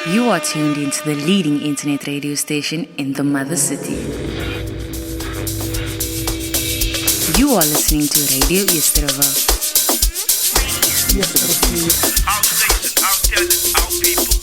You are tuned into the leading internet radio station in the mother city. You are listening to Radio Yesterova. Our station, our talent, our people.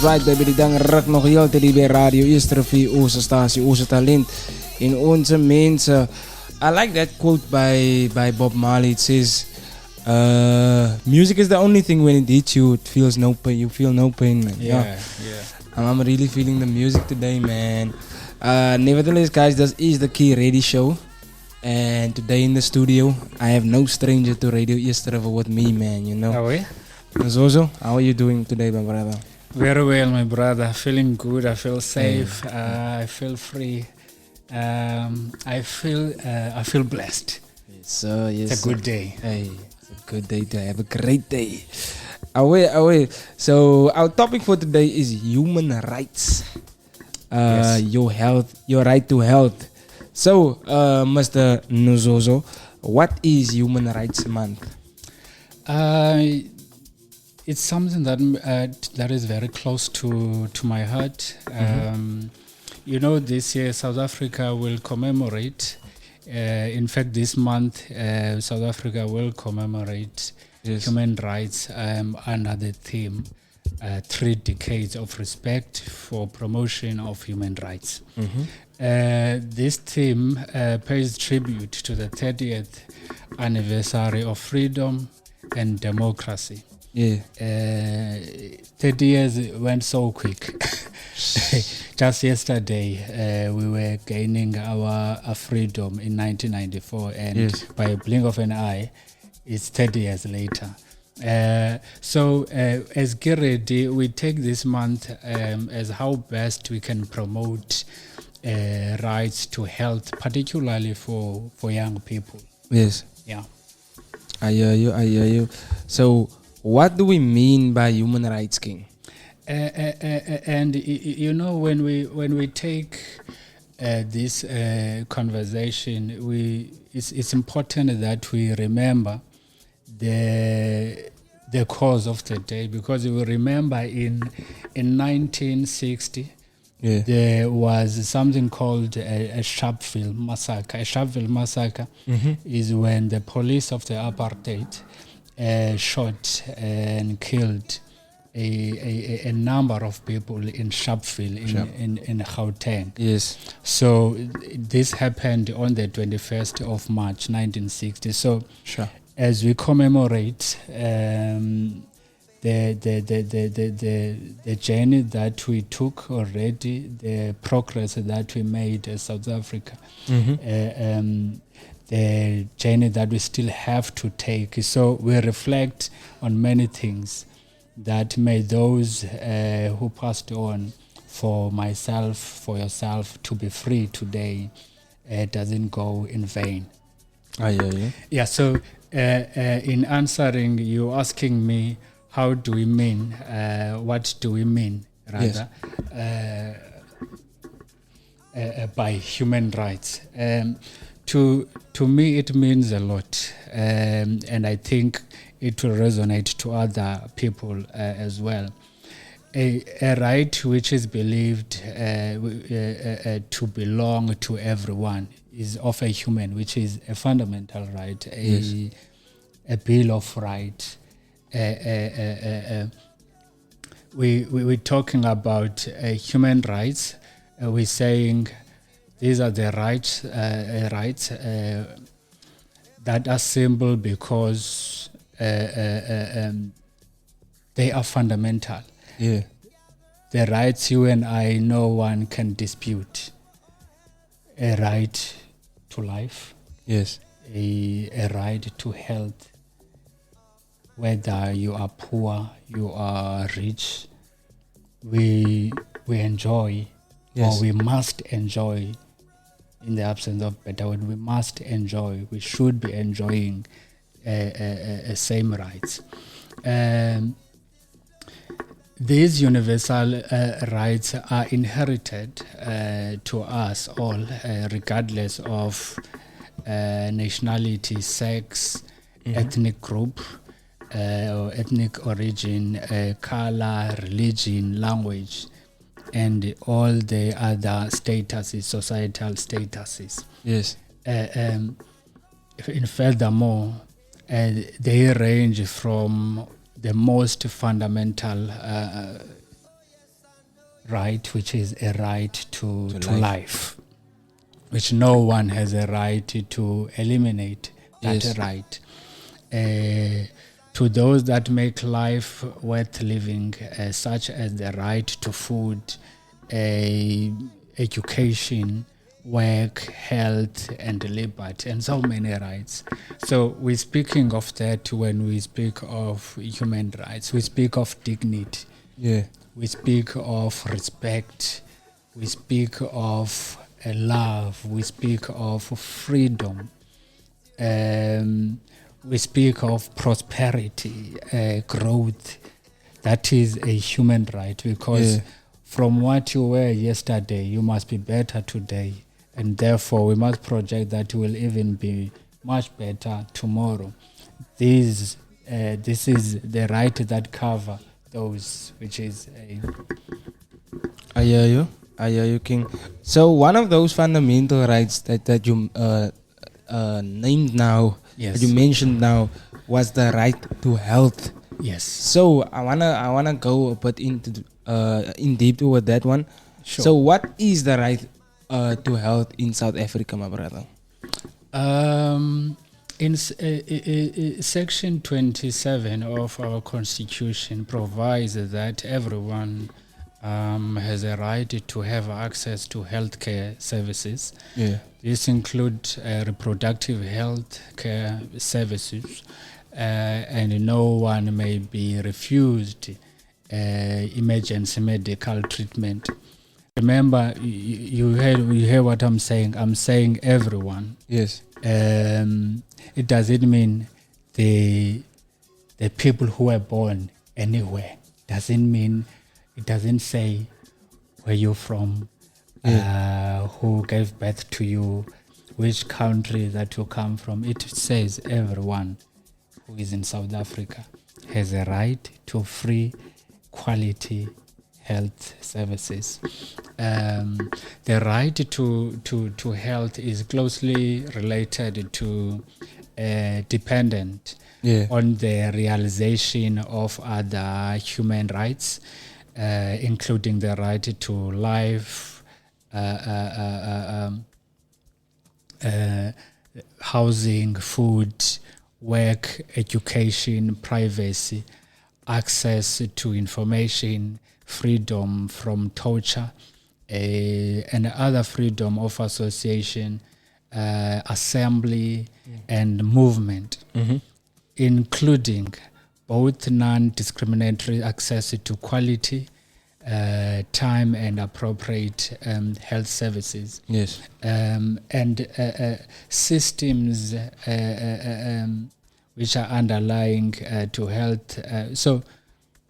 Right, baby, dan rak nog heel te bij Radio Yesterova, onze statie, onze talent in onze mensen. I like that quote by Bob Marley. It says, Music is the only thing when it hits you, it feels no pain. You feel no pain, man. Yeah. I'm really feeling the music today, man. Nevertheless, guys, this is the Key Radio Show. And today in the studio, I have no stranger to Radio Easterver with me, man, you know. Are we? Zozo, how are you doing today, my brother? Very well, my brother. Feeling good. I feel safe. I feel free. I feel blessed. Yes, yes. It's a good day. Hey, it's a good day to have a great day. Away. So our topic for today is human rights. Yes. Your health, your right to health. So, Mr. Nozozo, what is Human Rights Month? It's something that is very close to my heart. You know, this year South Africa will commemorate. In fact, this month South Africa will commemorate human rights under the theme 3 decades of respect for promotion of human rights. This theme pays tribute to the 30th anniversary of freedom and democracy. 30 years went so quick. Just yesterday, we were gaining our freedom in 1994, and by a blink of an eye, it's 30 years later. So as Giredi, we take this month as how best we can promote rights to health, particularly for young people. Yes. Yeah. I hear you. So, what do we mean by human rights, King? And you know, when we take this conversation, it's important that we remember the cause of the day, because we remember in 1960. There was something called a Sharpeville massacre. A Sharpeville massacre is when the police of the apartheid shot and killed a number of people in Sharpeville in Gauteng. Yes. So this happened on the 21st of March 1960. So as we commemorate the journey that we took already, the progress that we made as South Africa, the journey that we still have to take. So we reflect on many things that made those who passed on, for myself, for yourself, to be free today, doesn't go in vain. Yeah, so in answering, you asking me, how do we mean? What do we mean, rather, by human rights? To me, it means a lot, and I think it will resonate to other people as well. A right which is believed to belong to everyone is of a human, which is a fundamental right, a bill of rights. We're talking about human rights. We're saying these are the rights that are simple because they are fundamental. The rights you and I, no one can dispute. A right to life. Yes. A right to health. Whether you are poor, you are rich, we enjoy, or we must enjoy, in the absence of better word, we must enjoy, we should be enjoying same rights. These universal rights are inherited to us all, regardless of nationality, sex, ethnic group, or ethnic origin, color, religion, language, and all the other statuses, societal statuses. Yes. Furthermore, they range from the most fundamental right, which is a right to life, which no one has a right to eliminate that right. to those that make life worth living, such as the right to food, education, work, health, and liberty, and so many rights. So we're speaking of that when we speak of human rights. We speak of dignity. Yeah. We speak of respect. We speak of love. We speak of freedom. We speak of prosperity, growth. That is a human right, because from what you were yesterday, you must be better today. And therefore, we must project that you will even be much better tomorrow. This is the right that cover those, which is a... I hear you, King. So one of those fundamental rights that you named now, Yes. that you mentioned now, was the right to health. Yes. So I wanna go a bit into in deep with that one. Sure. So what is the right to health in South Africa, my brother? In Section 27 of our Constitution provides that everyone has a right to have access to healthcare services. Yeah. This includes reproductive health care services, and no one may be refused emergency medical treatment. Remember, you hear what I'm saying. I'm saying everyone. Yes. It doesn't mean the people who were born anywhere. It doesn't say where you're from, who gave birth to you, which country that you come from. It says everyone who is in South Africa has a right to free, quality health services. The right to health is closely related to dependent on the realization of other human rights, including the right to life, housing, food, work, education, privacy, access to information, freedom from torture, and other freedom of association, assembly, and movement, including both non-discriminatory access to quality, time, and appropriate health services. Yes. And systems which are underlying to health. So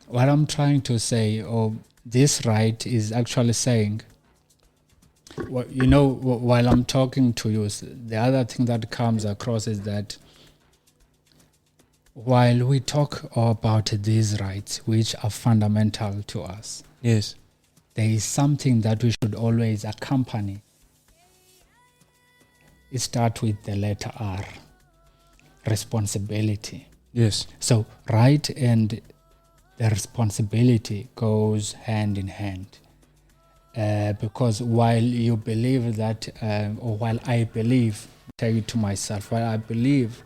what I'm trying to say, or this right is actually saying, while I'm talking to you, the other thing that comes across is that while we talk about these rights, which are fundamental to us, Yes. there is something that we should always accompany. It starts with the letter R, responsibility. Yes. So right and the responsibility goes hand in hand. Because while you believe that, or while I believe, tell you to myself, while I believe,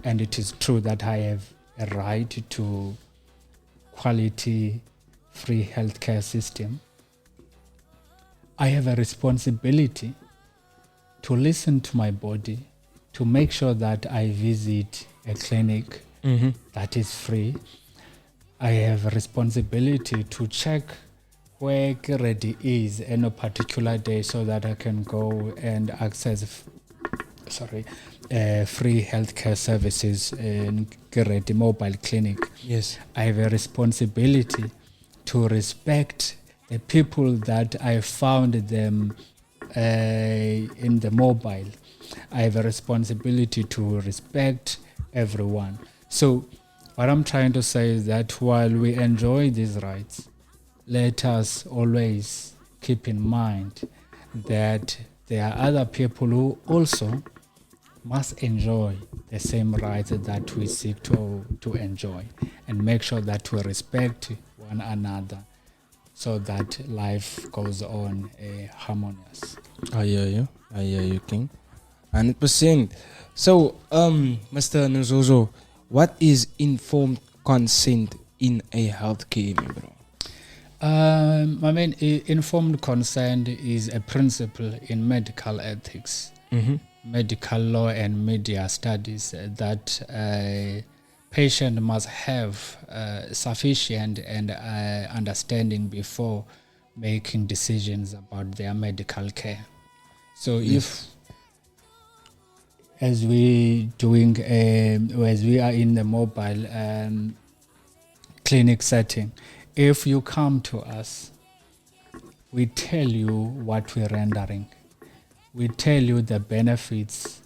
and it is true that I have a right to quality, free healthcare system, I have a responsibility to listen to my body, to make sure that I visit a clinic that is free. I have a responsibility to check where Kiredi is in a particular day so that I can go and access free healthcare services in Kiredi mobile clinic. Yes. I have a responsibility to respect the people that I found them in the mobile. I have a responsibility to respect everyone. So what I'm trying to say is that while we enjoy these rights, let us always keep in mind that there are other people who also must enjoy the same rights that we seek to enjoy, and make sure that we respect one another so that life goes on harmonious. I hear you, King. 100%. So, Mr. Nozozo, What is informed consent in a healthcare, my bro? Informed consent is a principle in medical ethics, medical law, and media studies that a patient must have sufficient and understanding before making decisions about their medical care. So if as we are in the mobile clinic setting, if you come to us, we tell you what we're rendering. We tell you the benefits.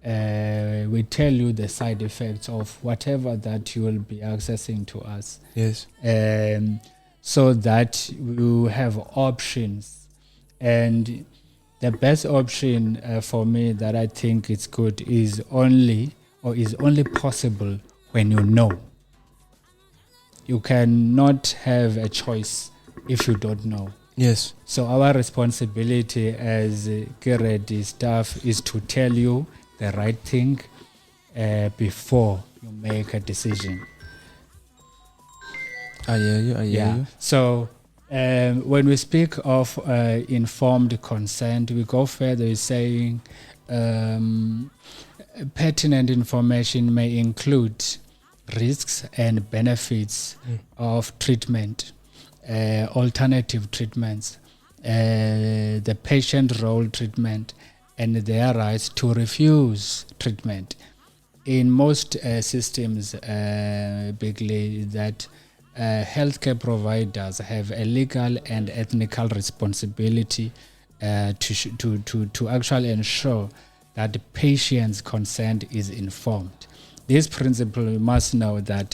We tell you the side effects of whatever that you will be accessing to us. Yes. So that you have options. And the best option for me that I think is good is only possible when you know. You cannot have a choice if you don't know. Yes. So our responsibility as Geredi staff is to tell you the right thing before you make a decision. I hear you. So when we speak of informed consent, we go further with saying pertinent information may include risks and benefits of treatment, alternative treatments, the patient role treatment, and their rights to refuse treatment. In most systems, bigly that healthcare providers have a legal and ethical responsibility to actually ensure that the patient's consent is informed. This principle, we must know that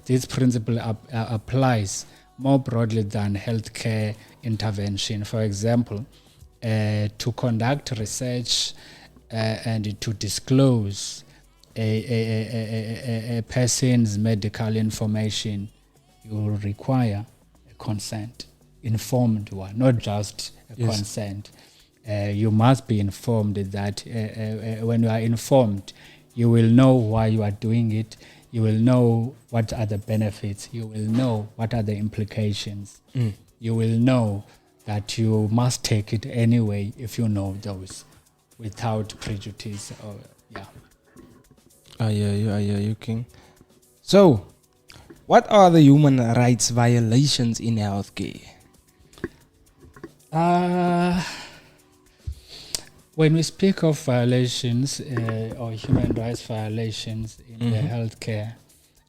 this principle applies more broadly than healthcare intervention. For example, to conduct research and to disclose a person's medical information, you will require a consent, informed one, not just a consent. You must be informed that when you are informed, you will know why you are doing it. You will know what are the benefits. You will know what are the implications. You will know that you must take it anyway if you know those, without prejudice. I hear you, King. So, what are the human rights violations in healthcare? When we speak of violations or human rights violations in the healthcare,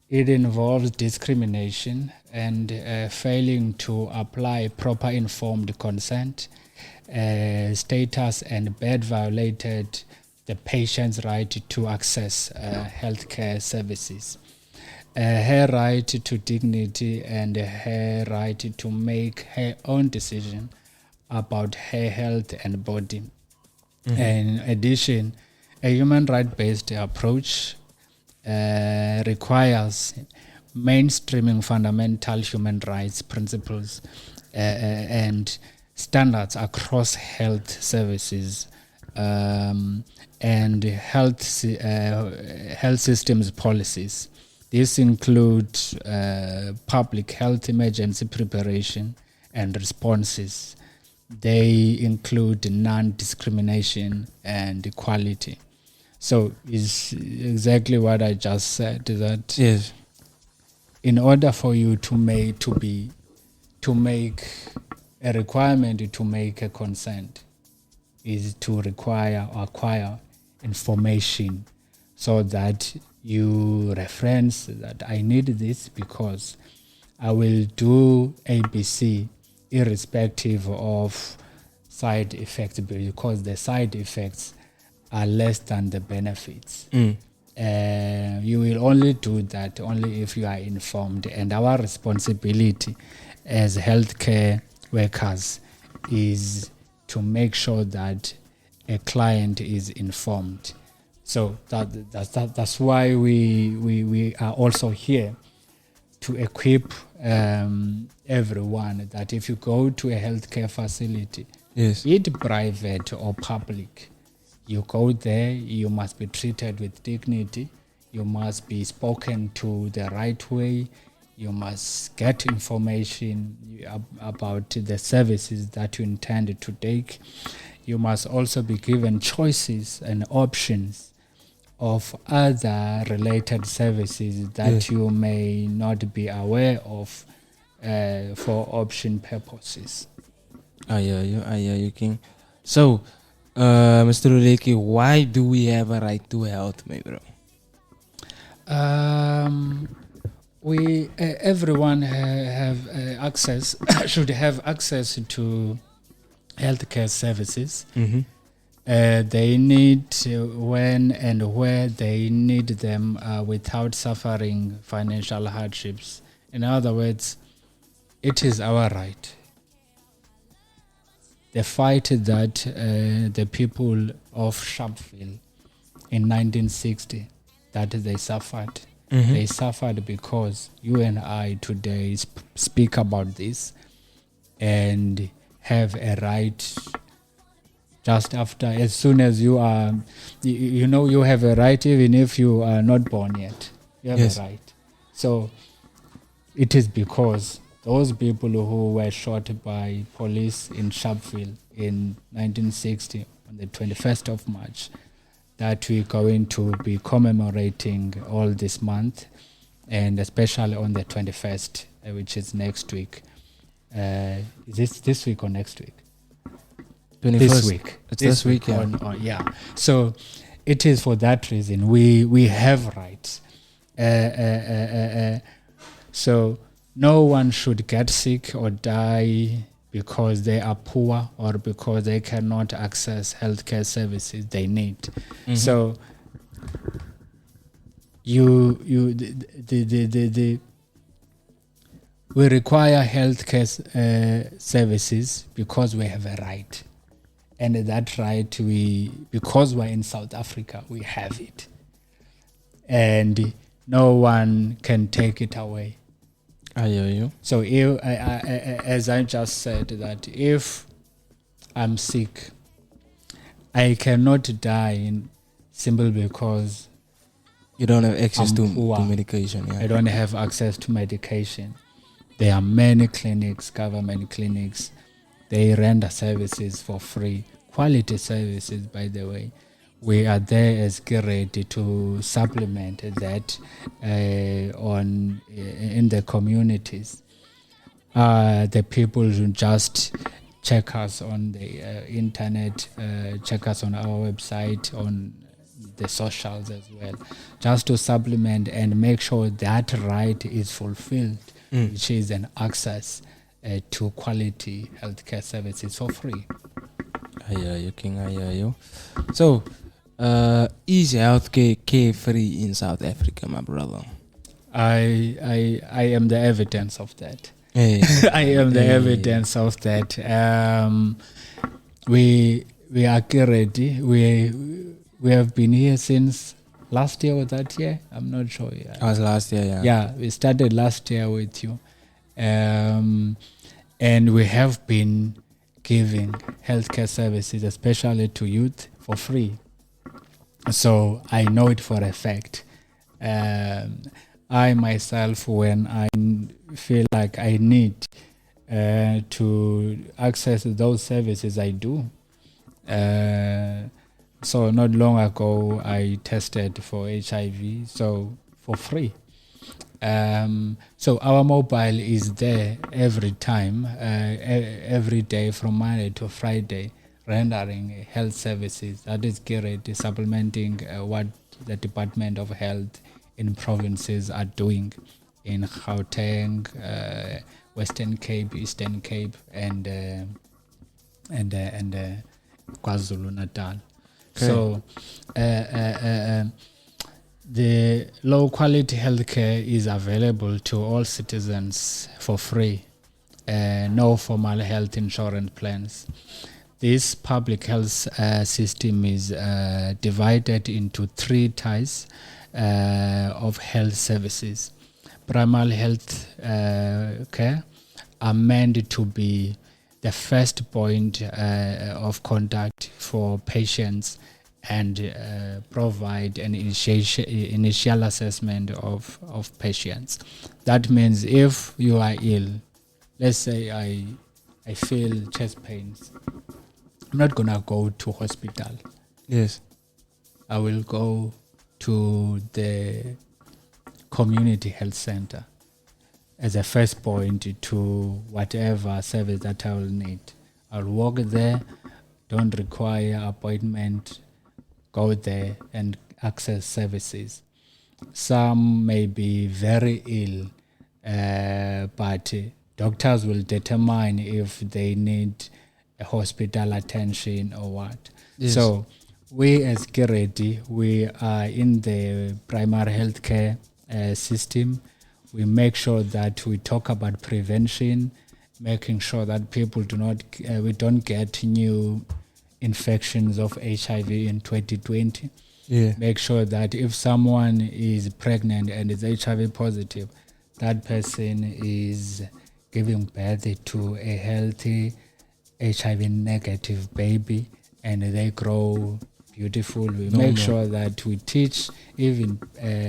it involves discrimination and failing to apply proper informed consent, status and bed violated the patient's right to access healthcare services, her right to dignity and her right to make her own decision about her health and body. In addition, a human right-based approach requires mainstreaming fundamental human rights principles and standards across health services and health systems policies. These include public health emergency preparation and responses. They include non-discrimination and equality. So it's exactly what I just said, that Yes. in order for you to make a requirement to make a consent is to acquire information, so that you reference that I need this because I will do ABC irrespective of side effects, because the side effects are less than the benefits. You will only do that only if you are informed, and our responsibility as healthcare workers is to make sure that a client is informed. So that's why we are also here to equip everyone, that if you go to a healthcare facility, Yes. be it private or public, you go there, you must be treated with dignity, You must be spoken to the right way. You must get information about the services that you intend to take. You must also be given choices and options of other related services that you may not be aware of for option purposes. I hear you, King. So, Mr. Mluleki, why do we have a right to health, my bro? We everyone have access should have access to healthcare services. They need when and where they need them without suffering financial hardships. In other words, it is our right. The fight that the people of Sharpeville in 1960 that they suffered. They suffered because you and I today speak about this and have a right just after, as soon as you are, you have a right even if you are not born yet. You have a right. So it is because those people who were shot by police in Sharpeville in 1960 on the 21st of March that we're going to be commemorating all this month, and especially on the 21st, which is next week. Is this week or next week? 21st. This week. It's this week, yeah. Yeah. So it is for that reason we have rights. So no one should get sick or die because they are poor or because they cannot access healthcare services they need. So we require healthcare services because we have a right, and that right because we're in South Africa, we have it, and no one can take it away. I hear you. So if, as I just said, that if I'm sick, I cannot die simply because You don't have access I'm to poor. medication. Yeah. I don't have access to medication. There are many clinics, government clinics. They render services for free. Quality services, by the way. We are there as ready to supplement that in the communities. The people should just check us on the internet, check us on our website, on the socials as well, just to supplement and make sure that right is fulfilled, which is an access to quality healthcare services for free. I hear you, King. I hear you. So, is healthcare free in South Africa, my brother? I am the evidence of that. Hey. I am the evidence of that. We are ready. We have been here since last year or that year. I'm not sure. That was last year, yeah. Yeah, we started last year with you. And we have been giving healthcare services, especially to youth, for free. So I know it for a fact. I myself, when I feel like I need to access those services, I do. So not long ago, I tested for HIV, so for free. So our mobile is there every time, every day from Monday to Friday, rendering health services. That is great, supplementing what the Department of Health in provinces are doing in Gauteng, Western Cape, Eastern Cape, and KwaZulu Natal. Okay. So the low quality healthcare is available to all citizens for free. No formal health insurance plans. This public health system is divided into 3 tiers of health services. Primary health care are meant to be the first point of contact for patients and provide an initial assessment of patients. That means if you are ill, let's say I feel chest pains, I'm not gonna go to hospital. Yes. I will go to the community health center as a first point to whatever service that I will need. I'll walk there, don't require appointment, go there and access services. Some may be very ill, but doctors will determine if they need a hospital attention or what. Yes. So we as Kireti, we are in the primary healthcare system. We make sure that we talk about prevention, making sure that people we don't get new infections of HIV in 2020. Yeah. Make sure that if someone is pregnant and is HIV positive, that person is giving birth to a healthy HIV negative baby and they grow beautiful. We make sure that we teach even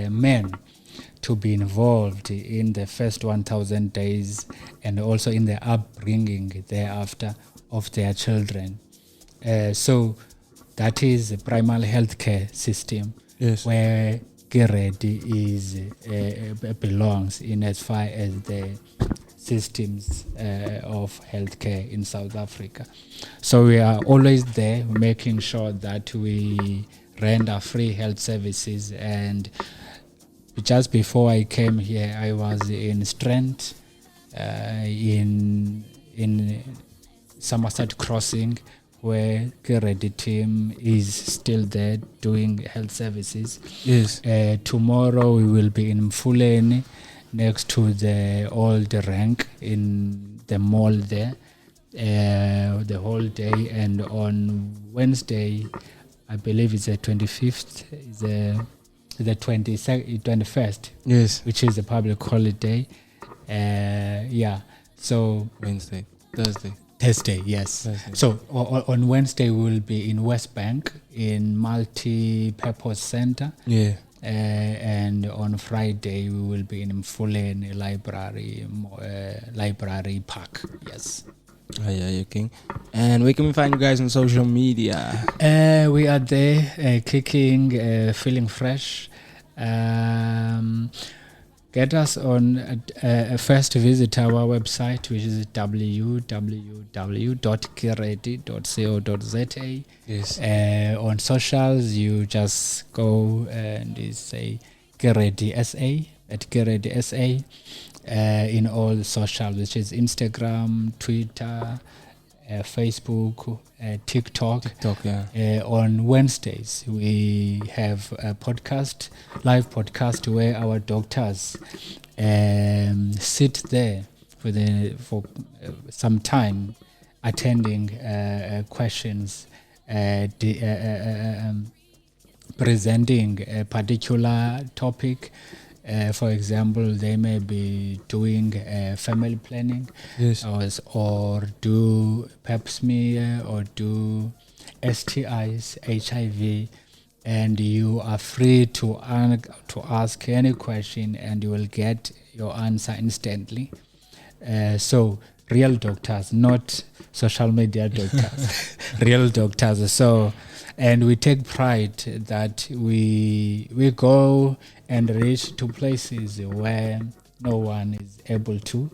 men to be involved in the first 1,000 days and also in the upbringing thereafter of their children. So that is the primary healthcare system, Yes. where Kireti belongs in as far as the systems of healthcare in South Africa. So we are always there making sure that we render free health services. And just before I came here, I was in Strand, in Somerset Crossing, where Kireti team is still there doing health services. Yes. Tomorrow we will be in Mfuleni, next to the old rank in the mall there, the whole day. And on Wednesday, I believe it's the 25th, the 21st, Yes. which is a public holiday. So Wednesday. Thursday, yes. Thursday. So on Wednesday we will be in West Bank in multi-purpose center. Yeah. And on Friday we will be in Mfuleni library park. Yes. Yeah, you king. And where can we find you guys on social media? We are there, kicking, feeling fresh. Get us on first visit our website, which is www.kireti.co.za. Yes. On socials, you just go and say Kireti SA at Kireti SA in all the socials, which is Instagram, Twitter, Facebook, TikTok. Yeah. On Wednesdays, we have a live podcast, where our doctors sit there for some time, attending questions, presenting a particular topic. For example, they may be doing family planning, Yes. or do pap smear, or do STIs, HIV, and you are free to ask any question and you will get your answer instantly. So real doctors, not social media doctors, real doctors. So, and we take pride that we go and reach to places where no one is able to.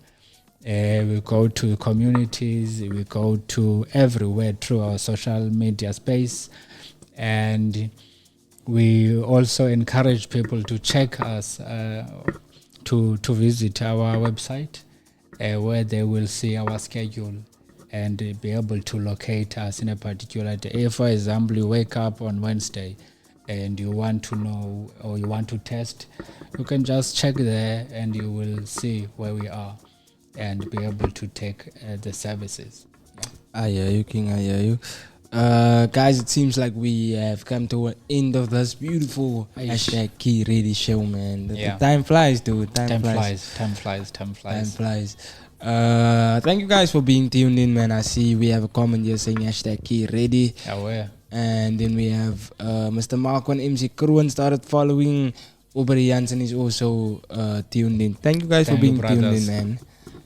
We go to communities, we go to everywhere through our social media space, and we also encourage people to check us, to visit our website, where they will see our schedule and be able to locate us in a particular day. If, for example, you wake up on Wednesday and you want to know or you want to test, you can just check there and you will see where we are and be able to take the services. I hear you, King. I hear you. Guys, it seems like we have come to an end of this beautiful Key Radio show, man. The time flies, dude. Time flies. Thank you guys for being tuned in, man. I see we have a comment here saying #Key Ready. And then we have Mr. Marco and MC Kroon started following. Aubrey Jansen is also tuned in. Thank you guys for Thank you, being tuned brothers. in, man.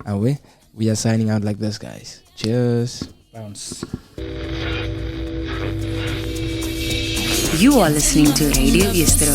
And we are signing out like this, guys. Cheers. Bounce. You are listening to Radio Yesterday.